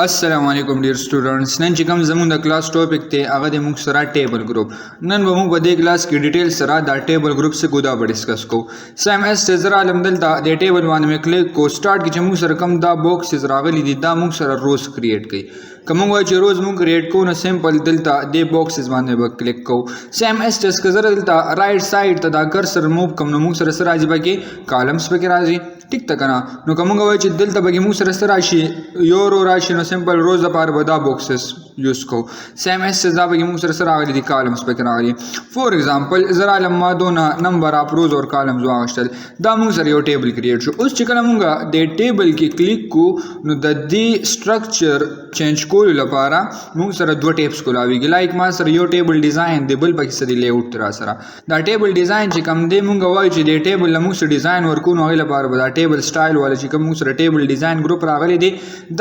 अस्सलाम वालेकुम dear students none چې کوم زموږ د کلاس ټاپک ته هغه د موږ سره ټیبل ګروپ نن به موږ په دې کلاس کې ډیټیل سره دا ټیبل ګروپ څه ګودا به ډیسکس کو سم اس تزر علم دلته د ټیبل باندې مې کلیک کو سٹارټ کې چې موږ سره کوم دا باکس راغلي دي دا موږ سره روز کریټ کړي کوم وای چې روز موږ کریټ کو نو سمپل دلته د باکسز باندې به کلیک کو سم اس تس کزر دلته رائټ سایډ ته دا کرسر موو کوم نو موږ سره راځي به کې کالمز به کې راځي ټیک تا کنه نو کوم وای چې دلته به موږ سره راشي یو رو راشي نو سمپل روز لپاره به دا باکسز یوز کو سم اس دا به موږ سره راغلي دي کالمز به کې راغلي فور ایگزامپل زرا لما دونه نمبر اپ روز اور کالمز واغشتل دا موږ سره یو ټیبل کریټ شو اوس چې کله موږ د ټیبل کې کلیک کو نو د دې سټرکچر چینج کول لپاره موږ سره دوه ټیپس کولاویږي لایک ما سره یو ټیبل ډیزاین دی بل پکې سره لیاوټ تر سره دا ټیبل ډیزاین چې کوم دی موږ وایو چې د ټیبل موږ سره ډیزاین ورکو نو غي لپاره دا ټیبل سټایل ولا چې کوم موږ سره ټیبل ډیزاین ګروپ راغلی دی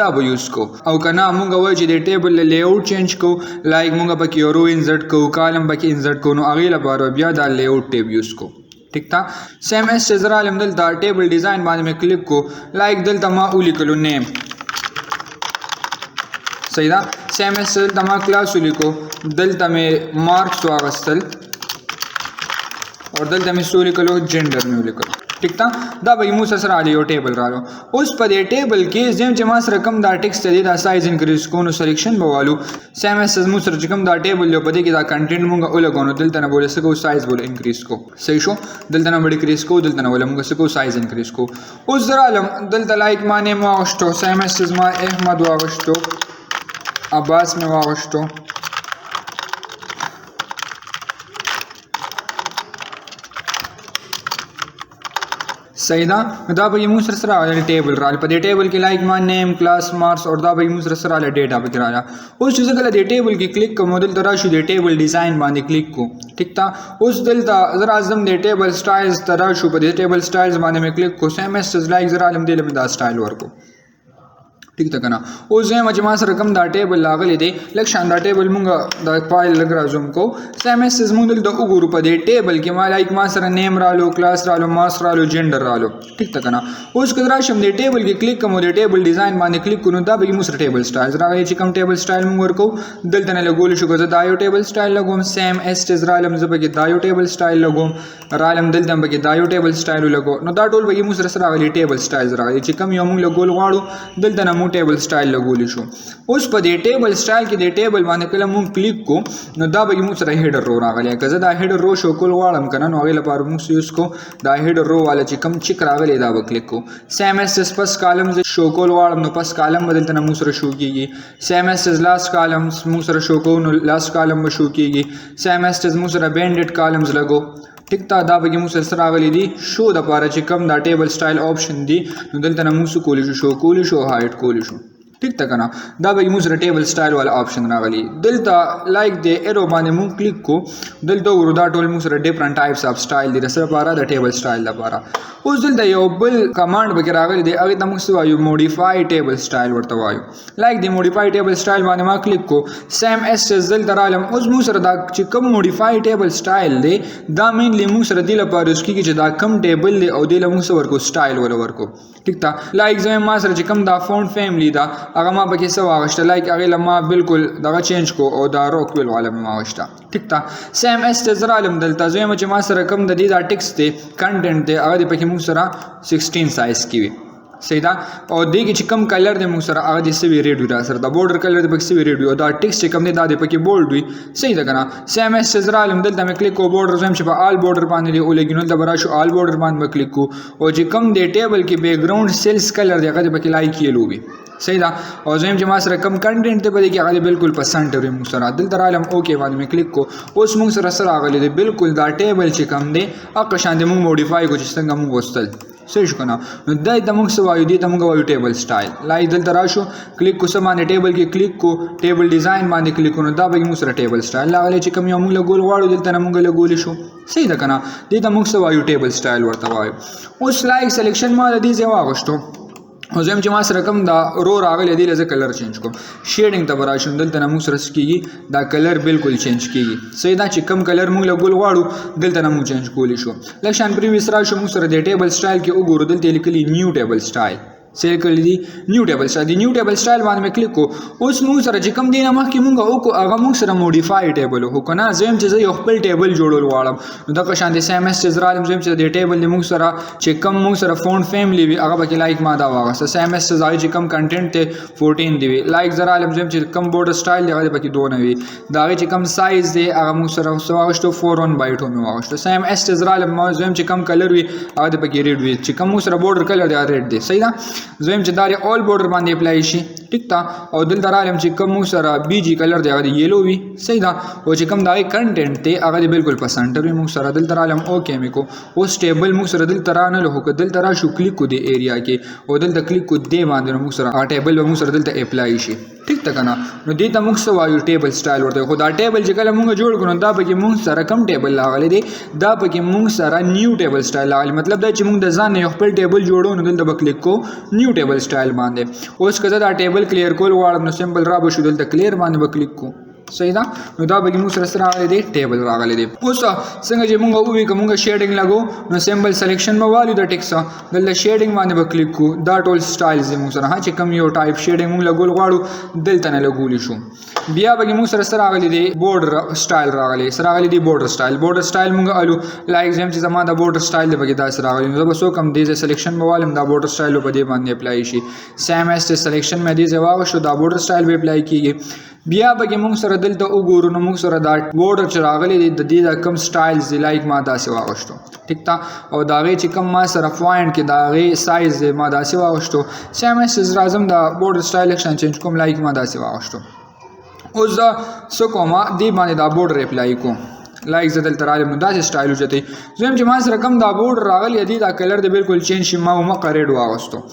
دا به یوز کو او کنه موږ وایو چې د ټیبل لیاوټ چینج کو لایک موږ پکې یو رو انسرټ کو کالم پکې انسرټ کو نو غي لپاره بیا دا لیاوټ ټیب یوز کو ٹھیک تا سیم اس چې زرا علم دلته ټیبل ډیزاین باندې مې کلیک کو لایک دلته ما ولیکلو نیم صحیح ده سیم اس دلته ما کلاس ولیکو دلته مې مارکس واغستل اور دلته مې سوري کلو جنډر مې ولیکلو ٹھیک تا دا به موږ سره علی یو ټیبل رالو اوس په دې ټیبل کې زم چې ما سره کم دا ټیکسټ دی دا سایز انکریز کو نو سلیکشن بوالو سیم اس موږ سره کم دا ټیبل یو په دې کې دا کنټینټ موږ ولګونو دلته نه بوله سکو سایز بوله انکریز کو صحیح شو دلته نه ډیکریز کو دلته نه ولا موږ سکو سایز انکریز کو اوس زرا علم دلته لایک معنی ما واغشتو سیم اس ما احمد واغشتو عباس میں واغشتو صحیح ده دا به موږ سره راغلی ټیبل رال په دې ټیبل کې لایک ما نیم کلاس مارکس اور دا به موږ سره راغلی ډیټا به راځي اوس چې کله دې ټیبل کې کلیک کوم دلته راشي دې ټیبل ډیزاین باندې کلیک کو ٹھیک تا اوس دلته زرا اعظم دې ټیبل سټایلز ترا شو په دې ټیبل سټایلز باندې مې کلیک کو سیم اس لایک زرا علم دې لمه دا سټایل ورکو ٹھیک تا کنه اوس زما چې ما سره کوم دا ټیبل لاغلی دی لکه شان دا ټیبل مونږ دا فایل لګ راځم کو سیم اس مونږ دلته وګورو په دې ټیبل کې ما لایک ما سره نیم رالو کلاس رالو ماس رالو جنډر رالو ٹھیک تا کنه اوس کله راشم دې ټیبل کې کلیک کوم دې ټیبل ډیزاین باندې کلیک کونو دا به موږ سره ټیبل سټایل راغلی چې کوم ټیبل سټایل مونږ ورکو دلته نه لګول شو که دا یو ټیبل سټایل لګوم سیم اس رالم زبر کې دا یو ټیبل سټایل لګوم رالم دلته به کې دا یو ټیبل سټایل لګو نو دا ټول به موږ سره راغلی ټیبل سټایل راغلی چې کوم یو موږ لګول غواړو دلته نه مو ټیبل سټایل لګول شو اوس په دې ټیبل سټایل کې دې ټیبل باندې کله مونږ کلیک کو نو دا به موږ سره هیډر رو راغلی که زه دا هیډر رو شو کول غواړم کنه نو هغه لپاره موږ یوز کو دا هیډر رو والا چې کم چیک راغلی دا به کلیک کو سیم اس پس کالم شو کول غواړم نو پس کالم بدلته نه موږ سره شو کیږي سیم اس لاست کالم موږ سره شو کو نو لاست کالم به شو کیږي سیم اس موږ سره بینډډ کالمز لګو ټیک تا دا به موږ سره راغلی دي شو د لپاره چې کم دا ټیبل سټایل آپشن دی نو دلته نه موږ کولی شو کولی شو هایټ کولی شو ٹھیک تا کنه دا به موږ سره ټیبل سټایل والا آپشن راغلی دلته لایک د ایرو باندې موږ کلیک کو دلته ورو دا ټول موږ سره ډیفرنٹ ټایپس اف سټایل دي سره لپاره د ټیبل سټایل لپاره اوس دلته یو بل کمانډ به راغلی دی هغه ته موږ وایو موډیفای ټیبل سټایل ورته وایو لایک د موډیفای ټیبل سټایل باندې ما کلیک کو سیم اس دلته رالم اوس موږ سره دا چې کوم موډیفای ټیبل سټایل دی دا مینلی موږ سره د لپاره اس کې چې دا کم ټیبل دی او د لمو سره ورکو سټایل ولا ورکو ٹھیک تا لایک زما ما سره چې کوم دا فونټ فیملی دا هغه ما پکې څه واغشته لایک هغه لما بالکل دغه چینج کو او دا روکویل والا ما واغشته ٹھیک تا سیم اس زرا علم دلته زما چې ما سره کوم د دې دا ټیکسټ دی کنټینټ دی هغه پکې موږ سره 16 سایز کې وي صحیح ده او دې کې چې کم کلر دی موږ سره هغه د سوي ریډ وي سره دا بورډر کلر دی پکې سوي ریډ وي او دا ټیکسټ چې کم دی دا د پکې بولډ وي صحیح ده کنه سیم اس زرا علم دلته مې کلیک کو بورډر زم چې په آل بورډر باندې دی ولګینو د برا شو آل بورډر باندې کلیک کو او چې کم دی ټیبل کې بیک ګراوند سیلز کلر دی هغه پکې لایک کیلو وي صحیح ده او زم چې ما سره کم کنټینټ ته بده کې هغه بالکل پرسنټ ورې موږ سره دلته رالم اوکے باندې مې کلیک کو اوس موږ سره راغلی دی بالکل دا ټیبل چې کم دی هغه شان دی موږ موډیفای کو چې څنګه موږ وستل صحیح شو کنه نو دای د موږ سوایو دی ته موږ وایو ټیبل سټایل لای دلته راشو کلیک کو سمانه ټیبل کې کلیک کو ټیبل ډیزاین باندې کلیک کو نو دا به موږ سره ټیبل سټایل لاغلی چې کوم یو موږ لګول غواړو دلته نه موږ لګول شو صحیح ده کنه دی ته موږ سوایو ټیبل سټایل ورته وایو اوس لایک سلیکشن ما د دې ځای واغشتو او زم چې ما سره کوم دا رو راغلی دی لزه کلر چینج کوم شیډینګ ته براشم دلته نه موږ سره کیږي دا کلر بالکل چینج کیږي صحیح دا چې کم کلر موږ لګول غواړو دلته نه موږ چینج کولی شو لکه شان پریویس راشو موږ سره د ټیبل سټایل کې وګورو دلته لیکلي نیو ټیبل سټایل سیل کړل دي نیو ټیبل سټایل دی نیو ټیبل سټایل باندې کلیک کو اوس موږ سره چې کوم دینه مخکې موږ او هغه موږ سره موډیفای ټیبل هو کنه زم چې یو خپل ټیبل جوړول غواړم نو د قشان د سیم اس چې زرالم زم چې د ټیبل موږ سره چې کوم موږ سره فونټ فیملی وي هغه به لایک ما دا واغسته سیم اس چې کوم کنټینټ ته 14 دی لایک زرالم زم چې کوم بورډر سټایل دی هغه پکې 2 نه وي دا چې کوم سایز دی هغه موږ سره واغشتو 41 بایټ مو واغشتو سیم اس چې زرالم ما زم چې کوم کلر وي هغه پکې ریډ وي چې کوم موږ سره بورډر کلر دی ریډ دی صحیح ده زم چې دا اول بورډر باندې اپلای شي ټیک تا او دلته رالم چې کوم سره بي جي کلر دی هغه یلو وي صحیح دا او چې کوم دا کنټینټ دی هغه بالکل په سنټر وي موږ سره دلته رالم اوکې میکو اوس ټیبل موږ سره دلته رانه له هو دلته را شو کلیک کو دی ایریا کې او دلته کلیک کو دی باندې موږ سره ټیبل موږ سره دلته اپلای شي ټیک تا کنه نو دې ته موږ سوایو ټیبل سټایل ورته خو دا ټیبل چې کله موږ جوړ کړو دا پکې موږ سره کم ټیبل لاغلی دی دا پکې موږ سره نیو ټیبل سټایل لاغلی مطلب دا چې موږ د ځان یو خپل ټیبل جوړو نو دلته به کلیک کو نیو ټیبل سټایل باندې اوس کله دا ټیبل کلیر کول غواړم نو سمبل را به شو دلته کلیر باندې به کلیک کو صحیح ده نو دا به موږ سره راغلی دی ټیبل راغلی دی اوس څنګه چې موږ ووی کومه شیډینګ لګو نو سمبل سلیکشن به والو د ټیکس دلته شیډینګ باندې به کلیک کو دا ټول سټایلز موږ سره چې کوم یو ټایپ شیډینګ موږ لګول غواړو دلته نه لګول شو بیا به موږ سره راغلی دی بورډر سټایل راغلی سره راغلی دی بورډر سټایل موږ الو لایک زم چې زما دا بورډر سټایل دی بګی دا سره راغلی نو به سو کم دی سلیکشن به والم دا بورډر سټایل په دې باندې اپلای شي سیم اس سلیکشن مې دی زواغ شو دا بورډر سټایل به اپلای کیږي بیا به موږ سره دلته وګورو نو موږ سره دا بورډر چې راغلی دی د دې د کم سټایلز لایک ما داسې واغشتو ټیک تا او دا غي چې کم ما سره فوینټ کې دا غي سایز ما داسې واغشتو سیم اس راځم دا بورډر سټایل اکشن چینج کوم لایک ما داسې واغشتو اوس دا سو کومه دی باندې دا بورډر اپلای کوم لایک زدل ترالم نو داسې سټایل وجته زم چې ما سره کم دا بورډر راغلی دی دا کلر دی بالکل چینج شي ما مقرر واغستو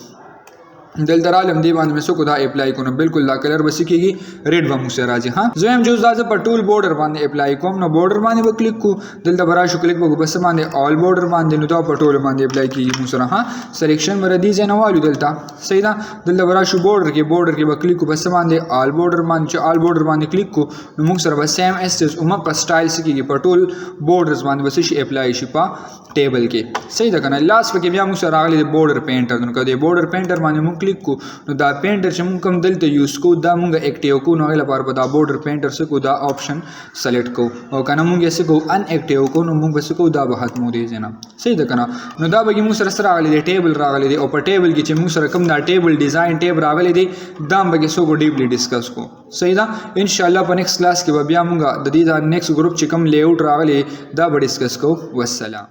دلته رالم دی باندې مسو کو دا اپلای کوم بالکل دا کلر بس کیږي ریډ و مو سره راځي ها زم جو دا په ټول بورډر باندې اپلای کوم نو بورډر باندې به کلیک کو دلته برا شو کلیک وګ بس باندې آل بورډر باندې نو دا په ټول باندې اپلای کیږي مو سره ها سلیکشن مر دی زنوالو دلته صحیح ده دلته برا شو بورډر کې به کلیک کو بس باندې آل بورډر باندې کلیک کو نو موږ سره به سیم اس او مکه سټایل سکیږي په ټول بورډرز باندې بس شي اپلای شي په ټیبل کې صحیح ده کنه لاس پکې بیا موږ سره راغلي بورډر پینټر نو کده بورډر پینټر باندې موږ کلیک کو نو دا پینټر چې موږ کوم دلته یوز کو دا موږ اکټیو کو نو لپاره به دا بورډر پینټر څخه کو دا آپشن سلیکټ کو او کنه موږ یې څه کو ان اکټیو کو نو موږ بس کو دا به ختمو دی نه صحیح ده کنه نو دا به موږ سره راغلي دی ټیبل راغلي دی او په ټیبل کې چې موږ سره کوم دا ټیبل ډیزاین ټیب راغلي دی دا به څه کو ډیپلی ډیسکس کو صحیح ده ان شاء الله په نیکسٹ کلاس کې به بیا موږ د دې دا نیکسٹ ګروپ چې کوم لیاوټ راغلي دا به ډیسکس کو والسلام